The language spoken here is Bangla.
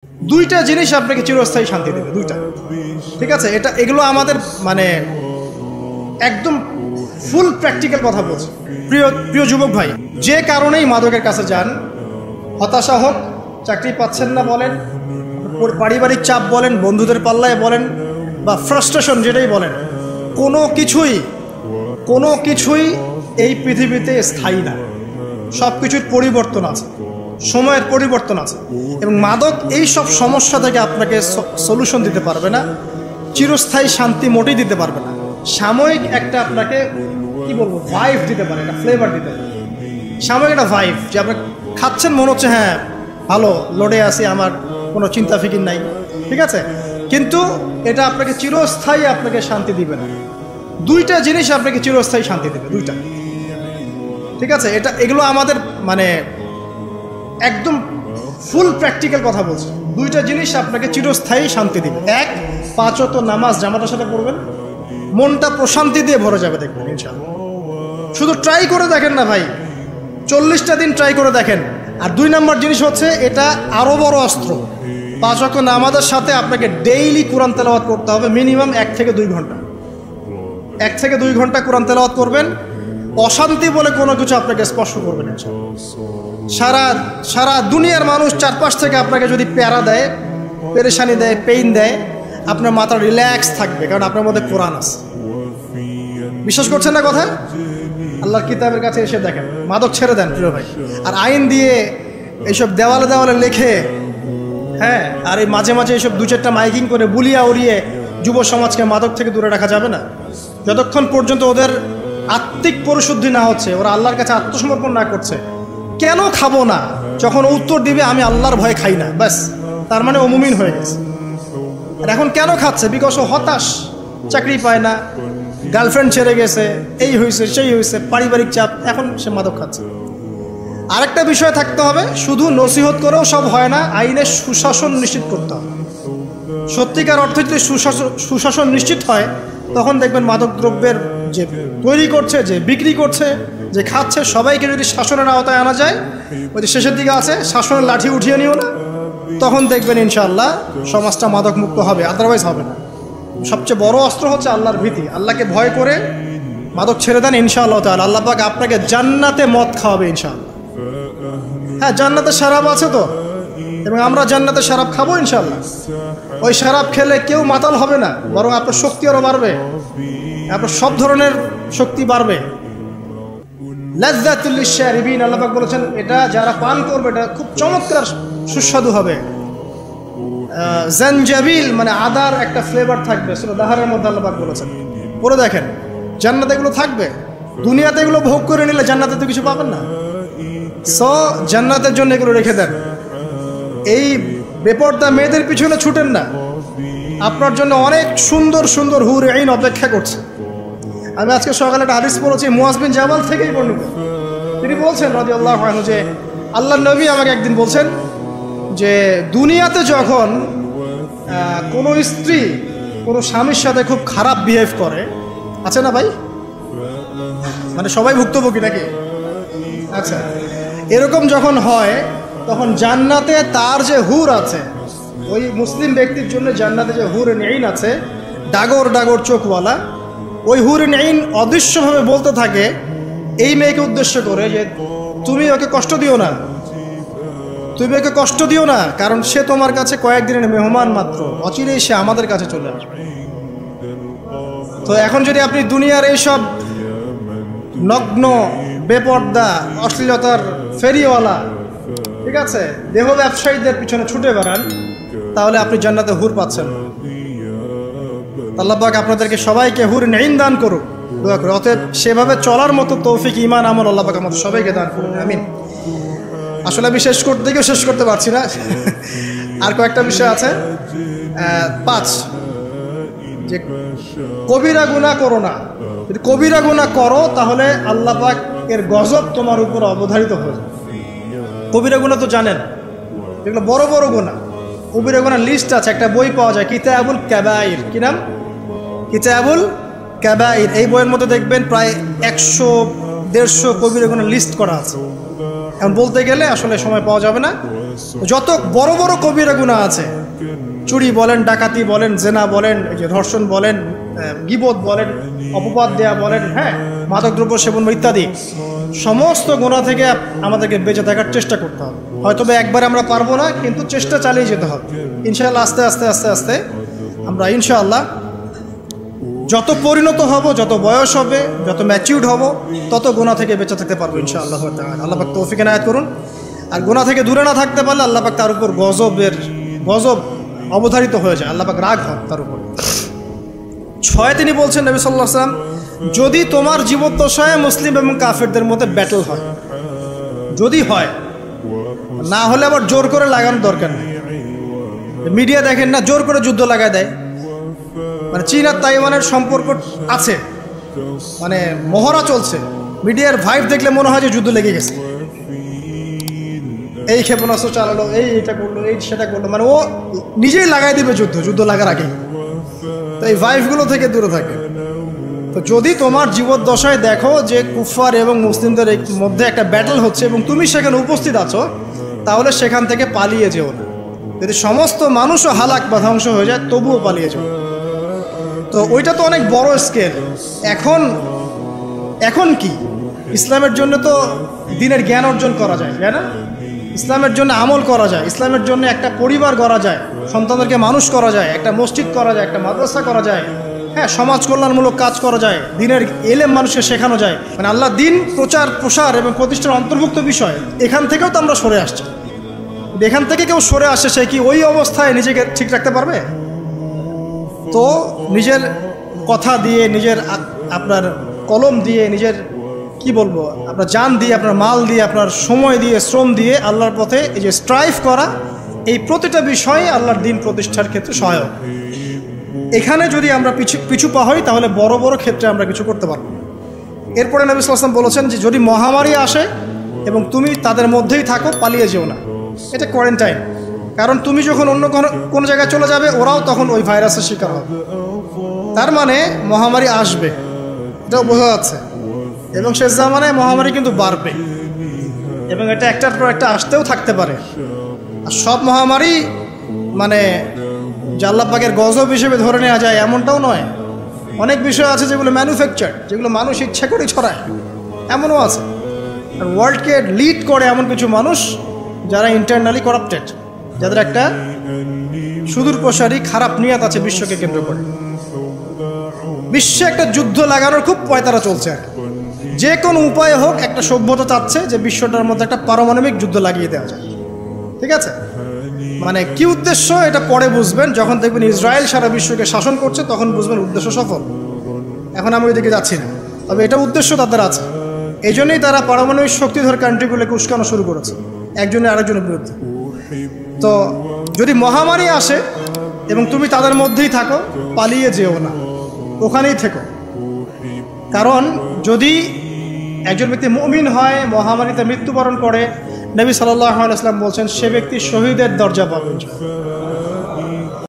দুইটা জিনিস আপনাকে চিরস্থায়ী শান্তি দেবে, দুইটা। ঠিক আছে, এগুলো আমাদের মানে একদম ফুল প্র্যাকটিক্যাল কথা বলছি। প্রিয় যুবক ভাই, যে কারণেই মাদকের কাছে যান, হতাশা হোক, চাকরি পাচ্ছেন না বলেন, পারিবারিক চাপ বলেন, বন্ধুদের পাল্লায় বলেন, বা ফ্রাস্ট্রেশন যেটাই বলেন, কোনো কিছুই এই পৃথিবীতে স্থায়ী না। সব কিছুর পরিবর্তন আছে, সময়ের পরিবর্তন আছে, এবং মাদক এই সব সমস্যা থেকে আপনাকে সলিউশন দিতে পারবে না, চিরস্থায়ী শান্তি মোটেই দিতে পারবে না। সাময়িক একটা আপনাকে কি বলবো ভাইব দিতে পারে, একটা ফ্লেভার দিতে পারে, সাময়িক একটা ভাইব, যে আপনি খাচ্ছেন মনে হচ্ছে হ্যাঁ ভালো লোডে আছি, আমার কোনো চিন্তা ফিকির নাই, ঠিক আছে, কিন্তু এটা আপনাকে চিরস্থায়ী আপনাকে শান্তি দিবে না। দুইটা জিনিস আপনাকে চিরস্থায়ী শান্তি দেবে, দুইটা। ঠিক আছে, এগুলো আমাদের মানে একদম ফুল প্র্যাকটিক্যাল কথা বলছি। দুইটা জিনিস আপনাকে চিরস্থায়ী শান্তি দিবে। এক, 5 ওয়াক্ত নামাজ জামাতের সাথে পড়বেন, মনটা প্রশান্তি দিয়ে ভরে যাবে, দেখবেন ইনশাআল্লাহ। শুধু ট্রাই করে দেখেন না ভাই, 40টা দিন ট্রাই করে দেখেন। আর 2 নম্বর জিনিস হচ্ছে, এটা আরও বড় অস্ত্র। 5 ওয়াক্ত নামাজের সাথে আপনাকে ডেইলি কোরআন তেলাওয়াত করতে হবে, মিনিমাম 1 থেকে 2 ঘন্টা। 1 থেকে 2 ঘন্টা কোরআন তেলাওয়াত করবেন, অশান্তি বলে কোনো কিছু আপনাকে স্পর্শ করবে না। সারা দুনিয়ার মানুষ চারপাশ থেকে আপনাকে যদি প্যারা দেয়, পেরেশানি দেয়, পেইন দেয়, আপনার মাথা রিল্যাক্স থাকবে, কারণ আপনার মধ্যে কোরআন আছে। বিশ্বাস করছেন না কথা? আল্লাহর কিতাবের কাছে এসে দেখেন, মাদক ছেড়ে দেন প্রিয় ভাই। আর আইন দিয়ে এইসব দেওয়ালে দেওয়ালে লেখে, হ্যাঁ, আর এই মাঝে মাঝে এইসব 2-4টা মাইকিং করে বুলিয়া উড়িয়ে যুব সমাজকে মাদক থেকে দূরে রাখা যাবে না, যতক্ষণ পর্যন্ত ওদের আত্মিক পরিশুদ্ধি না হচ্ছে, ওরা আল্লাহর কাছে আত্মসমর্পণ না করছে। কেন খাবো না, যখন উত্তর দিবে আমি আল্লাহর ভয়ে খাই না, ব্যাস, তার মানে ও মুমিন হয়ে গেছে। আর এখন কেন খাচ্ছে? বিকজ ও হতাশ, চাকরি পায় না, গার্লফ্রেন্ড ছেড়ে গেছে, এই হয়েছে সেই হয়েছে, পারিবারিক চাপ, এখন সে মাদক খাচ্ছে। আরেকটা বিষয় থাকতে হবে, শুধু নসিহত করেও সব হয় না, আইনের সুশাসন নিশ্চিত করতে হবে। সত্যিকার অর্থে যদি সুশাসন নিশ্চিত হয়, তখন দেখবেন মাদক দ্রব্যের যে তৈরি করছে, যে বিক্রি করছে, যে খাচ্ছে, সবাইকে যদি শাসনের আওতায় আনা যায়, ওই যে শেষের দিকে আছে শাসনের লাঠি উঠিয়ে নিও না, তখন দেখবেন ইনশাআল্লাহ সমাজটা মাদক মুক্ত হবে, আদারওয়াইজ হবে না। সবচেয়ে বড় অস্ত্র হচ্ছে আল্লাহর ভীতি। আল্লাহকে ভয় করে মাদক ছেড়ে দেন, ইনশাআল্লাহ তাআলা আল্লাহ পাক আপনাকে জান্নাতে মদ খাওয়াবে ইনশাআল্লাহ। হ্যাঁ, জান্নাতে শরাব আছে তো, এবং আমরা জান্নাতে শরাব খাবো ইনশাআল্লাহ। ওই শরাব খেলে কেউ মাতাল হবে না, বরং আপনার শক্তি আরও বাড়বে, আপনার সব ধরনের শক্তি বাড়বে। লাযযাতুল লিশ-শারিবিন, আল্লাহ পাক বলেছেন এটা যারা পান করবে এটা খুব চমৎকার সুস্বাদু হবে। জানজাবিল মানে আদার একটা ফ্লেভার থাকবে, সূরা দাহারের মধ্যে আল্লাহ পাক বলেছেন। পরে দেখেন জান্নাতে এগুলো থাকবে। দুনিয়াতে এগুলো ভোগ করে নিলে জান্নাতে তো কিছু পাবেন না। সো জান্নাতের জন্য এগুলো রেখে দেন। এই বেপরদা মেয়েদের পিছনে ছুটেন না, আপনার জন্য অনেক সুন্দর সুন্দর হুর আইন অপেক্ষা করছে। আমি আজকে সকালে একটা হাদিস পড়েছি, মুয়াজ বিন জাবাল থেকেই বর্ণিত। তিনি বলছেন রাদিয়াল্লাহু আনহু যে আল্লাহর নবী আমাকে একদিন বলছেন যে দুনিয়াতে যখন কোনো স্ত্রী কোনো স্বামীর সাথে খুব খারাপ বিহেভ করে, আছে না ভাই, মানে সবাই ভুক্তভোগী নাকি? আচ্ছা, এরকম যখন হয়, তখন জান্নাতে তার যে হুর আছে, ওই মুসলিম ব্যক্তির জন্য জান্নাতে যে হুর আইন আছে, ডাগর ডাগর চোখওয়ালা, ওই হুর আইন অদৃশ্যভাবে বলতে থাকে এই মেয়েকে উদ্দেশ্য করে যে তুমি ওকে কষ্ট দিও না, তুমি ওকে কষ্ট দিও না, কারণ সে তোমার কাছে কয়েকদিনের মেহমান মাত্র, অচিরেই সে আমাদের কাছে চলে আসবে। তো এখন যদি আপনি দুনিয়ার এইসব নগ্ন, বেপর্দা, অশ্লীলতার ফেরিওয়ালা, ঠিক আছে, দেহ ব্যবসায়ীদের পিছনে ছুটে বেড়ান, তাহলে আপনি জান্নাতে হুর পাচ্ছেন। আল্লাহ পাক আপনাদেরকে সবাইকে হুর আইন দান করুক, দোয়া করে। অতএব সেভাবে চলার মতো তৌফিক, ঈমান, আমল আল্লাহ পাক আমাদের সবাইকে দান করুন, আমিন। আসলে আমি শেষ করতে পারছি না, আর কয়েকটা বিষয় আছে। 5, যে কবিরা গুনাহ করো না। যদি কবিরা গুনাহ করো, তাহলে আল্লাহ পাক এর গজব তোমার উপর অবধারিত হয়ে যাবে। কবিরা গুনাহ তো জানেন, এগুলো বড় বড় গুনাহ। কবিরা গুনাহ লিস্ট আছে, একটা বই পাওয়া যায়, কিতাবুল কাবাইর। কি নাম? কিতাবুল কাবাইর। এই বইয়ের মধ্যে দেখবেন প্রায় 100-150 কবিরা গুনাহ লিস্ট করা আছে। এখন বলতে গেলে আসলে সময় পাওয়া যাবে না। যত বড় বড় কবিরা গুনাহ আছে, চুরি বলেন, ডাকাতি বলেন, জেনা বলেন, এই যে ধর্ষণ বলেন, গীবত বলেন, অপবাদ দেয়া বলেন, হ্যাঁ, মাদকদ্রব্য সেবন ইত্যাদি, সমস্ত গুনাহ থেকে আমাদেরকে বেঁচে থাকার চেষ্টা করতে হবে। হয়তো একবারে আমরা পারবো না, কিন্তু চেষ্টা চালিয়ে যেতে হবে ইনশাআল্লাহ। আস্তে আস্তে আস্তে আস্তে আমরা ইনশাআল্লাহ যত পরিণত হব, যত বয়স হবে, যত ম্যাচিউর্ড হব, তত গুনাহ থেকে বেঁচে থাকতে পারবো ইনশাআল্লাহ তাআলা। আল্লাহ পাক তৌফিক এনায়েত করুন। আর গুনাহ থেকে দূরে না থাকতে পারলে আল্লাহ পাক তার উপর গজব অবধারিত হয়ে যায়, আল্লাহ পাক রাগ হন তার উপর। 6 তিনি বলছেন নবী সাল্লাল্লাহু আলাইহি ওয়াসাল্লাম, যদি তোমার জীবদ্দশায় মুসলিম এবং কাফেরদের মধ্যে ব্যাটল হয়, যদি হয়, না হলে আবার জোর করে লাগানোর দরকার নেই। মিডিয়া দেখেন না, জোর করে যুদ্ধ লাগায় দেয়। মানে চীন আর তাইওয়ানের সম্পর্ক আছে, মানে মহড়া চলছে, মিডিয়ার ভাইব দেখলে মনে হয় যে যুদ্ধ লেগে গেছে। এই ক্ষেপণাস্ত্র চালালো, এইটা করলো, এই সেটা করলো, মানে ও নিজেই লাগাই দিবে যুদ্ধ লাগার আগে। তো এই ভাইবগুলো থেকে দূরে থাকে। তো যদি তোমার জীবদ্দশায় দেখো যে কুফার এবং মুসলিমদের মধ্যে একটা ব্যাটল হচ্ছে এবং তুমি সেখানে উপস্থিত আছো, তাহলে সেখান থেকে পালিয়ে যেও না। যদি সমস্ত মানুষও হালাক বা ধ্বংস হয়ে যায়, তবুও পালিয়ে যাও। তো ওইটা তো অনেক বড় স্কেল। এখন কি ইসলামের জন্য তো দিনের জ্ঞান অর্জন করা যায়, তাই না? ইসলামের জন্য আমল করা যায়, ইসলামের জন্য একটা পরিবার গড়া যায়, সন্তানদেরকে মানুষ করা যায়, একটা মসজিদ করা যায়, একটা মাদ্রাসা করা যায়, হ্যাঁ, সমাজ কল্যাণমূলক কাজ করা যায়, দিনের এলেম মানুষকে শেখানো যায়। মানে আল্লাহ দিন প্রসার এবং প্রতিষ্ঠার অন্তর্ভুক্ত বিষয়। এখান থেকেও তো আমরা সরে আসছি। এখান থেকে কেউ সরে আসে, সে কি ওই অবস্থায় নিজেকে ঠিক রাখতে পারবে? তো নিজের কথা দিয়ে, নিজের আপনার কলম দিয়ে, নিজের কি বলবো, আপনার জান দিয়ে, আপনার মাল দিয়ে, আপনার সময় দিয়ে, শ্রম দিয়ে আল্লাহর পথে এই যে স্ট্রাইভ করা, এই প্রতিটা বিষয়ে আল্লাহর দিন প্রতিষ্ঠার ক্ষেত্রে সহায়ক। এখানে যদি আমরা পিছু পা হই, তাহলে বড় বড় ক্ষেত্রে আমরা কিছু করতে পারবো। এরপরে নবী সাল্লাল্লাহু আলাইহি ওয়াসাল্লাম বলেছেন যে যদি মহামারী আসে এবং তুমি তাদের মধ্যেই থাকো, পালিয়ে যেও না। এটা কোয়ারেন্টাইন। কারণ তুমি যখন অন্য কোনো জায়গায় চলে যাবে, ওরাও তখন ওই ভাইরাসের শিকার হবে। তার মানে মহামারী আসবে, এটাও বোঝা যাচ্ছে। এবং শেষ জামানায় মহামারী কিন্তু বাড়বে, এবং এটা একটার পর একটা আসতেও থাকতে পারে। আর সব মহামারী মানে যে আল্লাহ পাকের গজব হিসেবে ধরে নেওয়া যায় এমনটাও নয়। অনেক বিষয় আছে যেগুলো ম্যানুফ্যাকচার, যেগুলো মানুষ ইচ্ছা করে ছড়ায়, এমনও আছে। আর ওয়ার্ল্ডকে লিড করে এমন কিছু মানুষ যারা ইন্টারনালি করাপ্টেড, যাদের একটা সুদূর প্রসারী খারাপ নিয়াত আছে বিশ্বকে কেন্দ্র করে। বিশ্বে একটা যুদ্ধ লাগানোর খুব পয়তারা চলছে। যে কোনো উপায় হোক, একটা সভ্যতা চাচ্ছে যে বিশ্বটার মধ্যে একটা পারমাণবিক যুদ্ধ লাগিয়ে দেওয়া যায়। ঠিক আছে, মানে কি উদ্দেশ্য এটা পরে বুঝবেন। যখন দেখবেন ইসরায়েল সারা বিশ্বকে শাসন করছে, তখন বুঝবেন উদ্দেশ্য সফল। এখন আমি ওইদিকে যাচ্ছি না, তবে এটা উদ্দেশ্য তাদের আছে। এই জন্যই তারা পারমাণবিক শক্তিধর কান্ট্রিগুলোকে উস্কানো শুরু করেছে, একজনের আরেকজনের বিরুদ্ধে। তো যদি মহামারী আসে এবং তুমি তাদের মধ্যেই থাকো, পালিয়ে যেও না, ওখানেই থেকো। কারণ যদি একজন ব্যক্তি মুমিন হয়, মহামারীতে মৃত্যুবরণ করে, নবী সাল্লাল্লাহু আলাইহি ওয়াসাল্লাম বলছেন সে ব্যক্তি শহীদের দরজা পাবে।